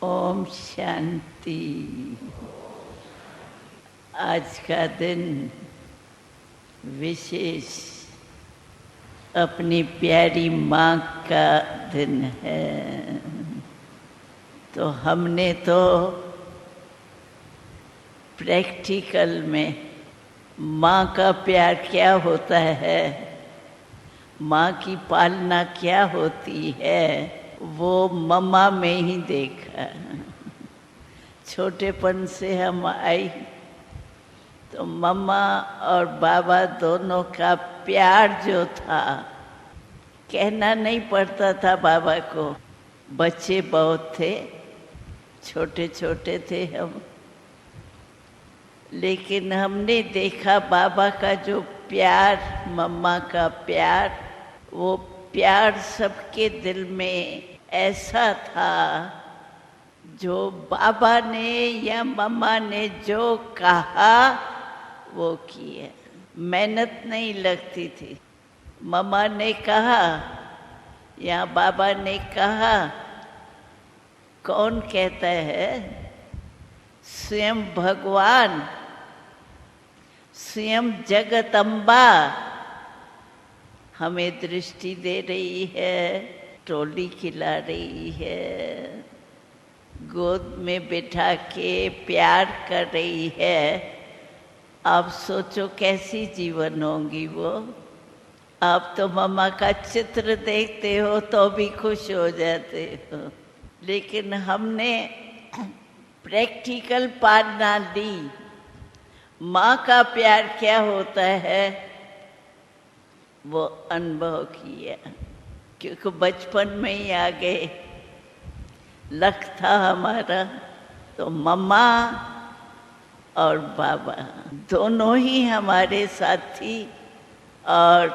ओम शांति। आज का दिन विशेष अपनी प्यारी माँ का दिन है। तो हमने तो प्रैक्टिकल में माँ का प्यार क्या होता है, माँ की पालना क्या होती है, वो मम्मा में ही देखा। छोटेपन से हम आई तो मम्मा और बाबा दोनों का प्यार जो था, कहना नहीं पड़ता था बाबा को। बच्चे बहुत थे, छोटे छोटे थे हम, लेकिन हमने देखा बाबा का जो प्यार, मम्मा का प्यार, वो प्यार सबके दिल में ऐसा था, जो बाबा ने या मम्मा ने जो कहा वो किया। मेहनत नहीं लगती थी। मम्मा ने कहा या बाबा ने कहा, कौन कहता है? स्वयं भगवान, स्वयं जगदम्बा हमें दृष्टि दे रही है, टोली खिला रही है, गोद में बिठा के प्यार कर रही है। आप सोचो कैसी जीवन होंगी वो। आप तो मम्मा का चित्र देखते हो तो भी खुश हो जाते हो, लेकिन हमने प्रैक्टिकल पालना ली। माँ का प्यार क्या होता है वो अनुभव किया, क्योंकि बचपन में ही आ गए। लक था हमारा तो मम्मा और बाबा दोनों ही हमारे साथी, और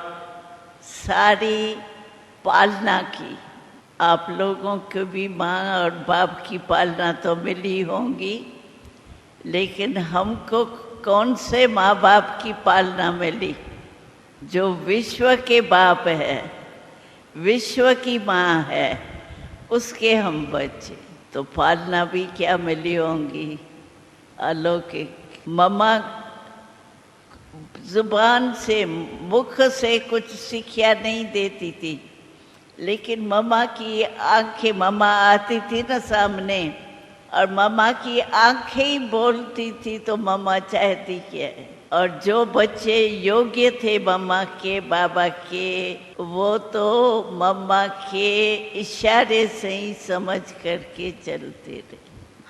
सारी पालना की। आप लोगों को भी माँ और बाप की पालना तो मिली होंगी, लेकिन हमको कौन से माँ बाप की पालना मिली? जो विश्व के बाप है, विश्व की माँ है, उसके हम बच्चे। तो पालना भी क्या मिली होंगी, अलौकिक। मम्मा जुबान से, मुख से कुछ शिक्षा नहीं देती थी, लेकिन मम्मा की आंखें, मम्मा आती थी ना सामने, और मम्मा की आंखें ही बोलती थी, तो मम्मा चाहती क्या है। और जो बच्चे योग्य थे मम्मा के, बाबा के, वो तो मम्मा के इशारे से ही समझ करके चलते रहे।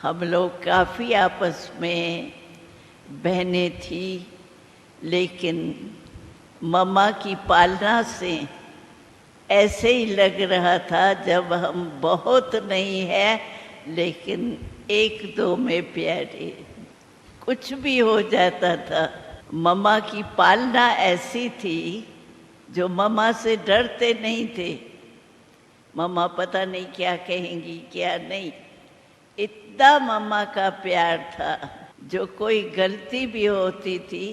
हम लोग काफ़ी आपस में बहनें थी, लेकिन मम्मा की पालना से ऐसे ही लग रहा था जब हम बहुत नहीं है, लेकिन एक दो में प्यारे। कुछ भी हो जाता था। मम्मा की पालना ऐसी थी जो मम्मा से डरते नहीं थे। मम्मा पता नहीं क्या कहेंगी क्या नहीं, इतना मम्मा का प्यार था। जो कोई गलती भी होती थी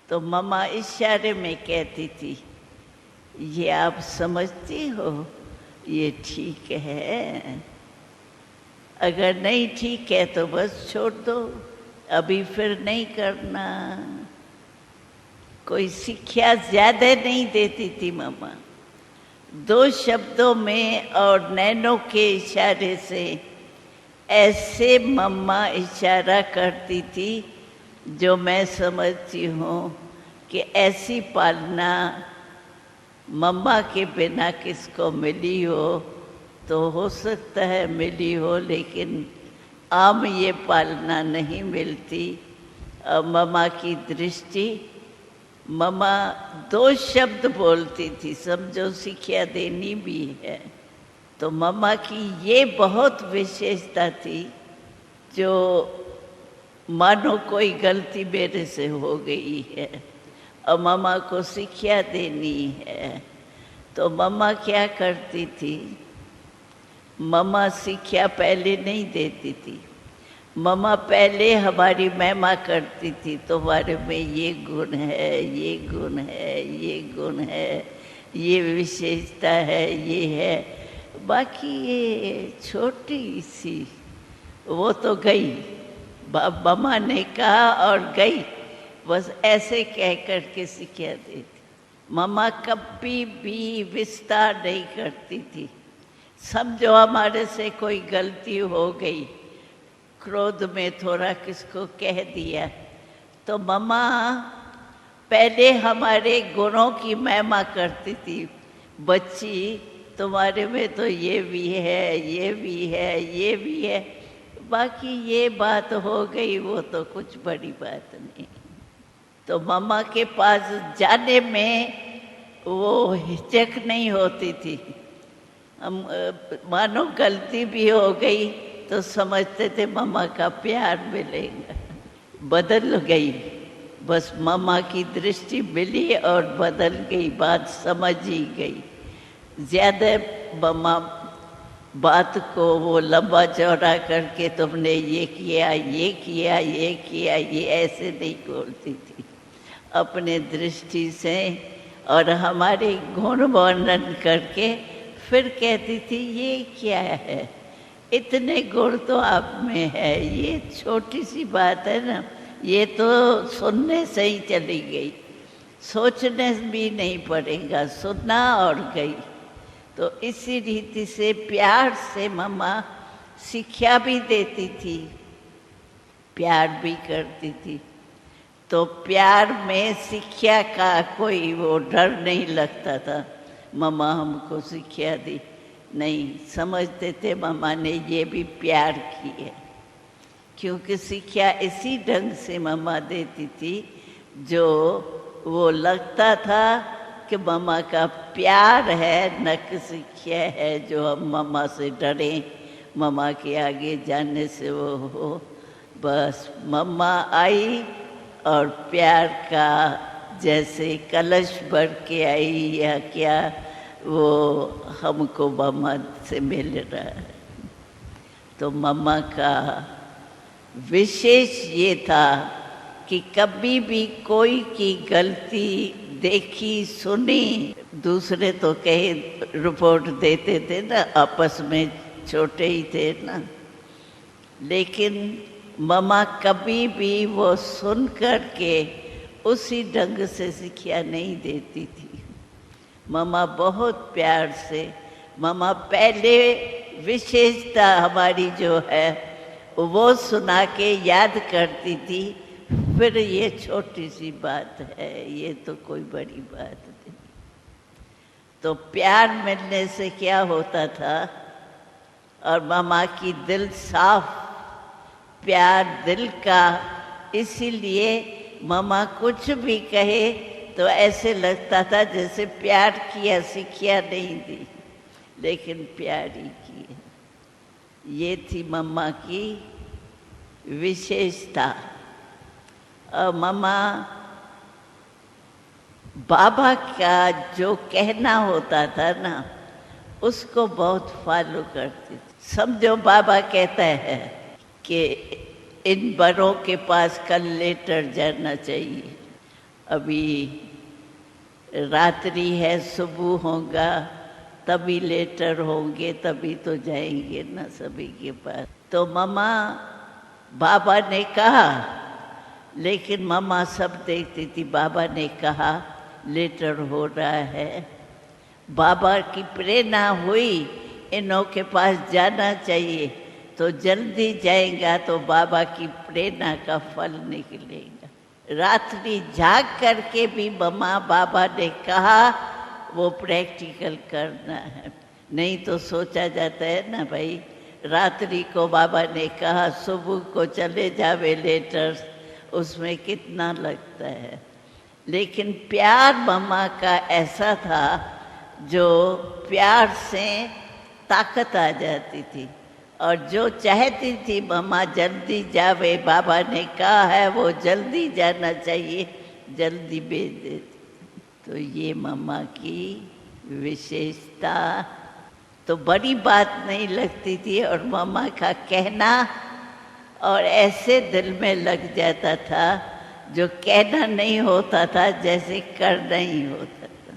तो मम्मा इशारे में कहती थी, ये आप समझती हो, ये ठीक है, अगर नहीं ठीक है तो बस छोड़ दो, अभी फिर नहीं करना। कोई शिक्षा ज़्यादा नहीं देती थी मम्मा। दो शब्दों में और नैनों के इशारे से ऐसे मम्मा इशारा करती थी, जो मैं समझती हूँ कि ऐसी पालना मम्मा के बिना किसको मिली हो, तो हो सकता है मिली हो, लेकिन आम ये पालना नहीं मिलती। और मम्मा की दृष्टि, मम्मा दो शब्द बोलती थी, समझो शिक्षा देनी भी है। तो मम्मा की ये बहुत विशेषता थी, जो मानो कोई गलती मेरे से हो गई है और मम्मा को शिक्षा देनी है, तो मम्मा क्या करती थी? मम्मा शिक्षा पहले नहीं देती थी। मम्मा पहले हमारी महिमा करती थी, तुम्हारे में ये गुण है, ये गुण है, ये गुण है, ये विशेषता है, ये है। बाकी ये छोटी सी, वो तो गई, मम्मा ने कहा और गई, बस ऐसे कह कर के सिखा देती। मम्मा कभी भी विस्तार नहीं करती थी। समझो हमारे से कोई गलती हो गई, क्रोध में थोड़ा किसको कह दिया, तो मम्मा पहले हमारे गुणों की महिमा करती थी। बच्ची, तुम्हारे में तो ये भी है, ये भी है, ये भी है, बाकी ये बात हो गई, वो तो कुछ बड़ी बात नहीं। तो मम्मा के पास जाने में वो हिचक नहीं होती थी। हम मानो गलती भी हो गई तो समझते थे मम्मा का प्यार मिलेगा। बदल गई, बस मम्मा की दृष्टि मिली और बदल गई, बात समझ ही गई। ज़्यादा मम्मा बात को वो लंबा चौड़ा करके तुमने ये किया, ये किया, ये किया, ये ऐसे नहीं बोलती थी। अपने दृष्टि से और हमारे गुण वर्णन करके फिर कहती थी ये क्या है, इतने गुण तो आप में है, ये छोटी सी बात है ना, ये तो सुनने से ही चली गई, सोचने भी नहीं पड़ेगा, सुना और गई। तो इसी रीति से प्यार से मम्मा शिक्षा भी देती थी, प्यार भी करती थी। तो प्यार में शिक्षा का कोई वो डर नहीं लगता था। मम्मा हमको शिक्षा दी, नहीं समझते थे मम्मा ने ये भी प्यार की है, क्योंकि शिक्षा इसी ढंग से मम्मा देती थी जो वो लगता था कि मम्मा का प्यार है, न कि शिक्षा है जो हम मम्मा से डरें, मम्मा के आगे जाने से वो हो। बस मम्मा आई और प्यार का जैसे कलश भर के आई या क्या, वो हमको मम्मा से मिल रहा है। तो मम्मा का विशेष ये था कि कभी भी कोई की गलती देखी सुनी, दूसरे तो कहे रिपोर्ट देते थे ना, आपस में छोटे ही थे ना, लेकिन मम्मा कभी भी वो सुन कर के उसी ढंग से शिक्षा नहीं देती थी। मम्मा बहुत प्यार से, मम्मा पहले विशेषता हमारी जो है वो सुना के याद करती थी, फिर ये छोटी सी बात है, ये तो कोई बड़ी बात नहीं। तो प्यार मिलने से क्या होता था, और मम्मा की दिल साफ, प्यार दिल का, इसीलिए मम्मा कुछ भी कहे तो ऐसे लगता था जैसे प्यार किया, शिक्षा नहीं दी, लेकिन प्यार ही किया। ये थी मम्मा की विशेषता। और मम्मा बाबा का जो कहना होता था ना, उसको बहुत फॉलो करती थी। समझो बाबा कहता है कि इन बड़ों के पास कल लेटर जाना चाहिए, अभी रात्रि है, सुबह होगा तभी लेटर होंगे, तभी तो जाएंगे ना सभी के पास। तो मम्मा, बाबा ने कहा, लेकिन मम्मा सब देखती थी। बाबा ने कहा लेटर हो रहा है, बाबा की प्रेरणा हुई इनों के पास जाना चाहिए, तो जल्दी जाएगा तो बाबा की प्रेरणा का फल निकलेगा। रात्रि जाग करके भी मम्मा, बाबा ने कहा वो प्रैक्टिकल करना है, नहीं तो सोचा जाता है ना भाई, रात्रि को बाबा ने कहा सुबह को चले जावे लेटर्स, उसमें कितना लगता है। लेकिन प्यार मम्मा का ऐसा था जो प्यार से ताकत आ जाती थी, और जो चाहती थी मम्मा जल्दी जावे, बाबा ने कहा है वो जल्दी जाना चाहिए, जल्दी भेज देती। तो ये मम्मा की विशेषता तो बड़ी बात नहीं लगती थी, और मम्मा का कहना और ऐसे दिल में लग जाता था जो कहना नहीं होता था, जैसे करना ही होता था।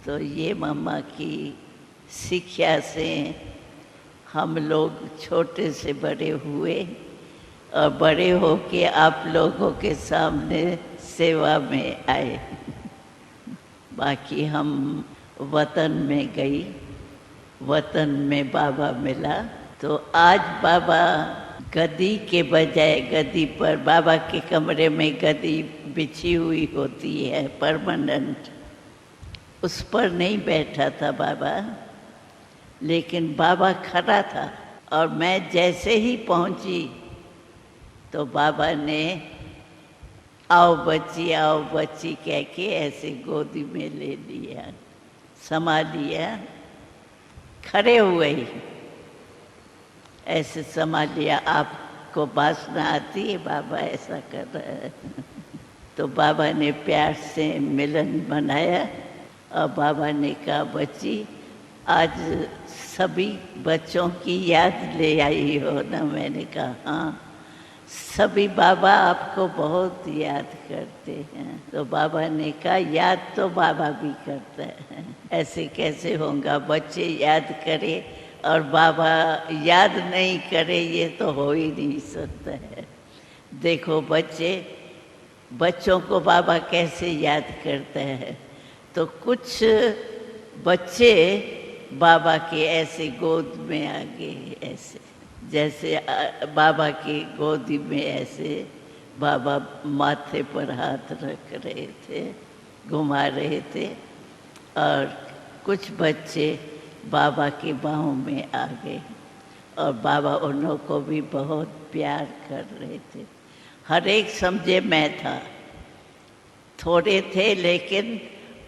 तो ये मम्मा की शिक्षा से हम लोग छोटे से बड़े हुए और बड़े होके आप लोगों के सामने सेवा में आए। बाकी हम वतन में गई, वतन में बाबा मिला, तो आज बाबा गद्दी के बजाय, गद्दी पर बाबा के कमरे में गद्दी बिछी हुई होती है परमानेंट, उस पर नहीं बैठा था बाबा, लेकिन बाबा खड़ा था। और मैं जैसे ही पहुंची तो बाबा ने आओ बच्ची कह के ऐसे गोदी में ले लिया, समा लिया, खड़े हुए ही ऐसे समा लिया। आपको वासना आती है, बाबा ऐसा कर रहा है। तो बाबा ने प्यार से मिलन बनाया और बाबा ने कहा, बच्ची आज सभी बच्चों की याद ले आई हो ना? मैंने कहा हाँ, सभी बाबा आपको बहुत याद करते हैं। तो बाबा ने कहा, याद तो बाबा भी करता है, ऐसे कैसे होगा? बच्चे याद करे और बाबा याद नहीं करे, ये तो हो ही नहीं सकता है। देखो बच्चों को बाबा कैसे याद करता है। तो कुछ बच्चे बाबा के ऐसे गोद में आ गए, ऐसे जैसे बाबा की गोदी में ऐसे बाबा माथे पर हाथ रख रहे थे, घुमा रहे थे, और कुछ बच्चे बाबा की बाहों में आ गए और बाबा उन्हों को भी बहुत प्यार कर रहे थे। हर एक समझे मैं था, थोड़े थे, लेकिन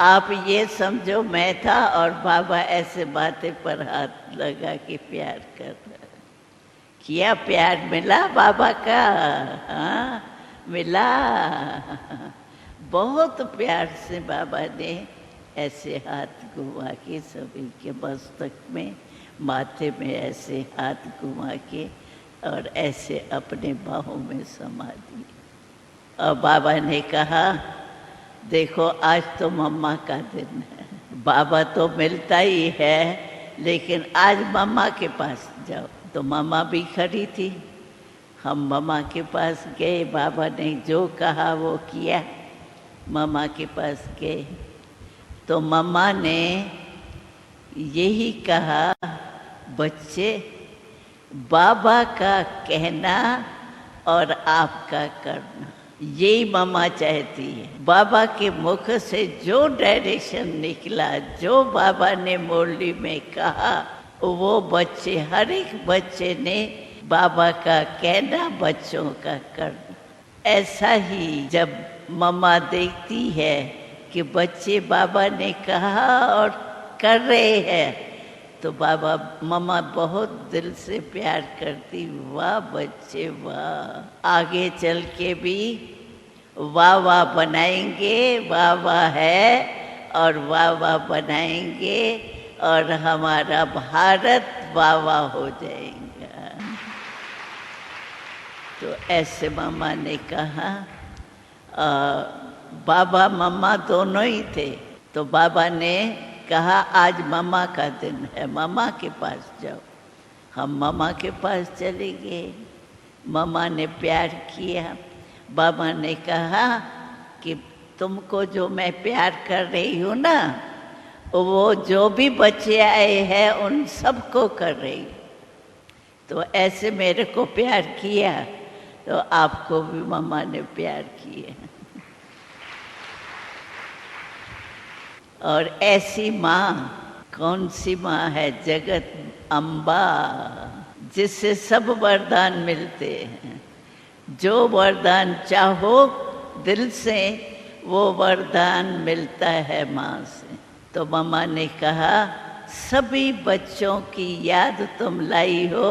आप ये समझो मैं था और बाबा ऐसे माथे पर हाथ लगा के प्यार कर रहा। किया प्यार मिला बाबा का? हाँ मिला। बहुत प्यार से बाबा ने ऐसे हाथ घुमा के सभी के मस्तक में, माथे में ऐसे हाथ घुमा के और ऐसे अपने बाहों में समा दी। और बाबा ने कहा, देखो आज तो मम्मा का दिन है, बाबा तो मिलता ही है, लेकिन आज मम्मा के पास जाओ। तो मम्मा भी खड़ी थी, हम मम्मा के पास गए, बाबा ने जो कहा वो किया, मम्मा के पास गए। तो मम्मा ने यही कहा, बच्चे बाबा का कहना और आपका करना, यही मम्मा चाहती है। बाबा के मुख से जो डायरेक्शन निकला, जो बाबा ने मुरली में कहा, वो बच्चे, हर एक बच्चे ने बाबा का कहना, बच्चों का करना। ऐसा ही जब मम्मा देखती है कि बच्चे बाबा ने कहा और कर रहे हैं, तो मम्मा बहुत दिल से प्यार करती, वाह बच्चे वाह, आगे चल के भी वाह वाह बनाएंगे, वाह वाह है और वाह वाह बनाएंगे और हमारा भारत वाह वाह हो जाएगा। तो ऐसे मम्मा ने कहा, बाबा मम्मा दोनों ही थे। तो बाबा ने कहा, आज मम्मा का दिन है, मम्मा के पास जाओ। हम मम्मा के पास चले गए, मम्मा ने प्यार किया। बाबा ने कहा कि तुमको जो मैं प्यार कर रही हूँ ना, वो जो भी बच्चे आए हैं उन सबको कर रही। तो ऐसे मेरे को प्यार किया, तो आपको भी मम्मा ने प्यार किया। और ऐसी माँ कौन सी माँ है? जगत अम्बा, जिससे सब वरदान मिलते हैं। जो वरदान चाहो दिल से, वो वरदान मिलता है माँ से। तो मम्मा ने कहा, सभी बच्चों की याद तुम लाई हो,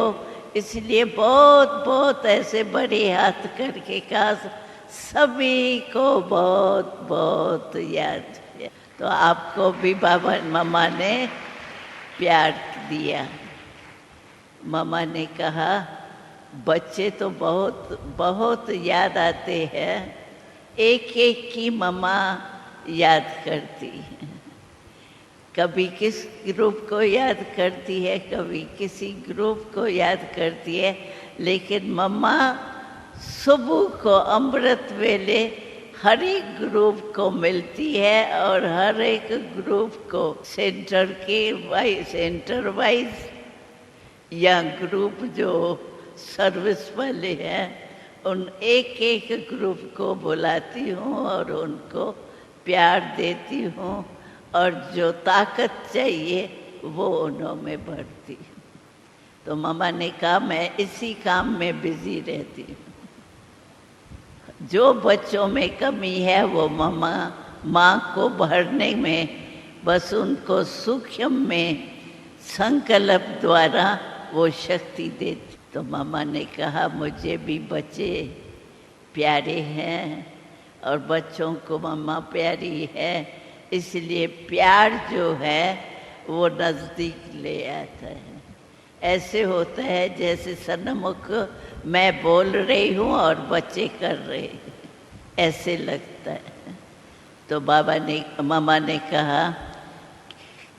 इसलिए बहुत बहुत ऐसे बड़े हाथ करके कहा, सभी को बहुत बहुत याद किया। तो आपको भी मम्मा ने प्यार दिया। मम्मा ने कहा, बच्चे तो बहुत बहुत याद आते हैं, एक एक की मम्मा याद करती है। कभी किस ग्रुप को याद करती है, कभी किसी ग्रुप को याद करती है, लेकिन मम्मा सुबह को अमृत वेले हर एक ग्रुप को मिलती है और हर एक ग्रुप को सेंटर वाइज या ग्रुप जो सर्विस वाले हैं उन एक एक ग्रुप को बुलाती हूँ और उनको प्यार देती हूँ और जो ताकत चाहिए वो उन्हों में भरती हूँ। तो मम्मा ने कहा मैं इसी काम में बिजी रहती हूँ। जो बच्चों में कमी है वो मम्मा माँ को भरने में, बस उनको सूक्ष्म में संकल्प द्वारा वो शक्ति देती। तो मम्मा ने कहा मुझे भी बच्चे प्यारे हैं और बच्चों को मम्मा प्यारी है, इसलिए प्यार जो है वो नज़दीक ले आता है। ऐसे होता है जैसे सन्मुख मैं बोल रही हूँ और बच्चे कर रहे हैं, ऐसे लगता है। तो मम्मा ने कहा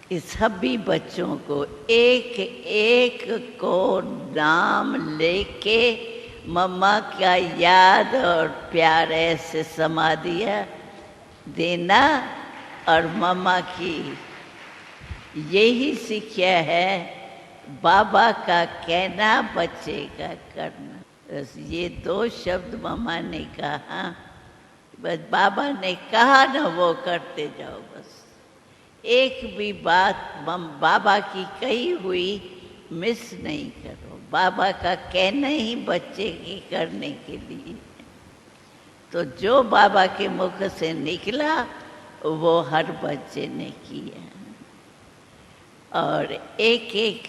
कि सभी बच्चों को एक एक को नाम लेके मम्मा का याद और प्यार ऐसे समाधियाँ देना। और मम्मा की यही शिक्षा है, बाबा का कहना बच्चे का करना। बस ये दो शब्द मम्मा ने कहा, बस बाबा ने कहा ना वो करते जाओ। बस एक भी बात बाबा की कही हुई मिस नहीं करो। बाबा का कहना ही बच्चे की करने के लिए। तो जो बाबा के मुख से निकला वो हर बच्चे ने किया। और एक एक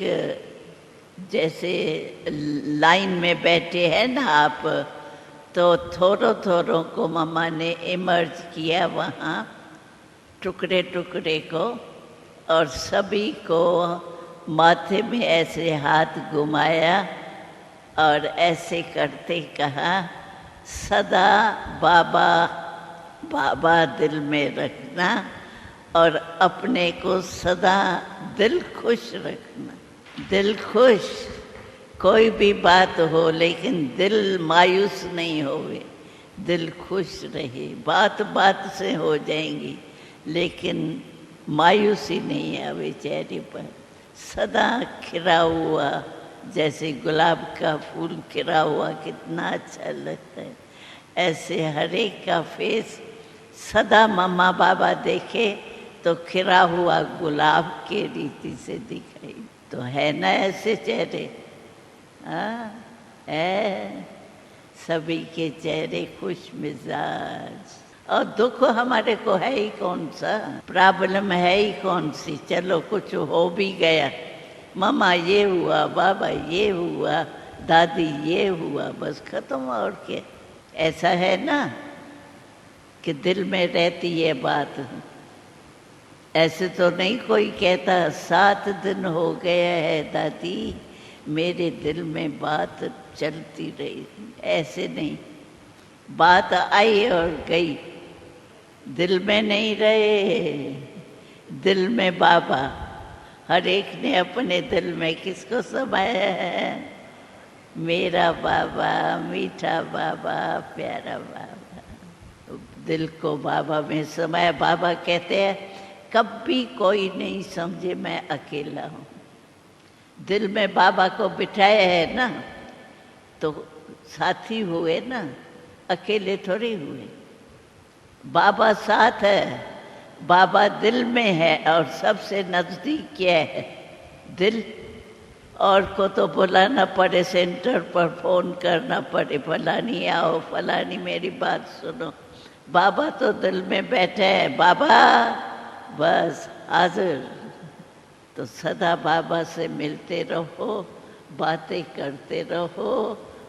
जैसे लाइन में बैठे हैं ना आप, तो थोड़ों थोड़ों को मम्मा ने इमर्ज किया वहाँ टुकड़े टुकड़े को, और सभी को माथे में ऐसे हाथ घुमाया और ऐसे करते कहा सदा बाबा बाबा दिल में रखना और अपने को सदा दिल खुश रखना। दिल खुश, कोई भी बात हो लेकिन दिल मायूस नहीं होवे, दिल खुश रहे। बात बात से हो जाएंगी लेकिन मायूसी नहीं आवे चेहरे पर। सदा खिला हुआ, जैसे गुलाब का फूल खिला हुआ कितना अच्छा लगता है, ऐसे हर एक का फेस सदा मम्मा बाबा देखे तो खिला हुआ गुलाब के रीति से दिखाई। तो है ना ऐसे चेहरे? हाँ है, सभी के चेहरे खुश मिजाज। और दुख हमारे को है ही कौन सा, प्रॉब्लम है ही कौन सी। चलो कुछ हो भी गया, मम्मा ये हुआ, बाबा ये हुआ, दादी ये हुआ, बस खत्म। और क्या, ऐसा है ना कि दिल में रहती है बात। ऐसे तो नहीं कोई कहता 7 दिन हो गया है दादी मेरे दिल में बात चलती रही। ऐसे नहीं, बात आई और गई, दिल में नहीं रहे। दिल में बाबा, हर एक ने अपने दिल में किसको समाया है? मेरा बाबा, मीठा बाबा, प्यारा बाबा। दिल को बाबा में समाया। बाबा कहते हैं कभी कोई नहीं समझे मैं अकेला हूँ। दिल में बाबा को बिठाया है ना, तो साथी हुए ना, अकेले थोड़ी हुए। बाबा साथ है, बाबा दिल में है और सबसे नज़दीक क्या है? दिल। और को तो बुलाना पड़े, सेंटर पर फ़ोन करना पड़े, फलानी आओ, फलानी मेरी बात सुनो। बाबा तो दिल में बैठे हैं, बाबा बस हाजिर। तो सदा बाबा से मिलते रहो, बातें करते रहो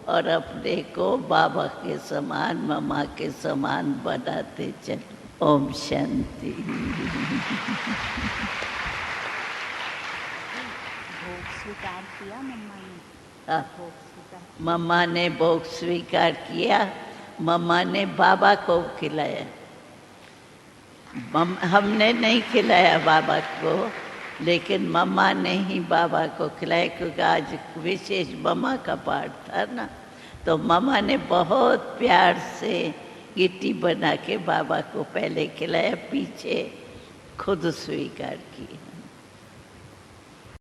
और अपने को बाबा के समान, मम्मा के समान बनाते चलो। ओम शांति। भोग स्वीकार किया मम्मा ने? हाँ, भोग स्वीकार। मम्मा ने भोग स्वीकार किया, मम्मा ने बाबा को खिलाया। हमने नहीं खिलाया बाबा को, लेकिन मम्मा ने ही बाबा को खिलाया, क्योंकि आज विशेष मम्मा का पाठ था ना, तो मम्मा ने बहुत प्यार से गिट्टी बना के बाबा को पहले खिलाया, पीछे खुद स्वीकार की।